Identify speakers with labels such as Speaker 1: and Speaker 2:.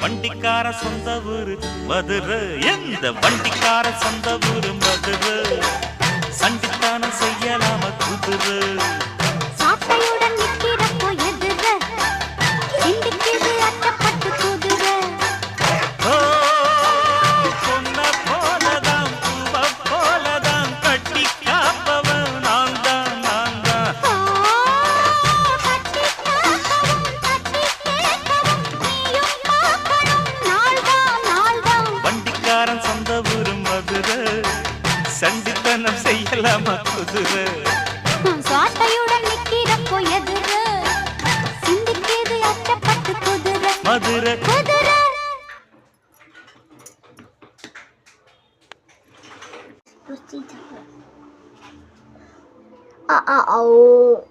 Speaker 1: வண்டிக்கார சொந்த ஊரு மதுரை, எந்த வண்டிக்கார சொந்த ஊரு மதுரை, சண்டித்தானம் செய்யலாம குதிரை.
Speaker 2: சாட்டையுடன் நிற்கிறப்போ எதிர சிண்டிக்கிது அட்டப்பட்டு குதிரை.
Speaker 1: பொன்ன போலதான் பூவ போலதான் கட்டி காப்பவன் நான் தான் நான் தான்.
Speaker 2: கட்டி காக்கவும் கட்டி கேட்கவும் நீயும் பார்க்கணும் நாள்தான் நாள்தான்.
Speaker 1: வண்டிக்காரன் சொந்த ஊரு மதுரை, சண்டித்தனம் செய்யலாம குதிரை.
Speaker 2: சாட்டையுடன் நிற்கிறப்போ எதிர சிண்டிக்கிது அட்டப்பட்டு குதிரை.
Speaker 1: மதுரை
Speaker 2: குதிரை
Speaker 3: oh.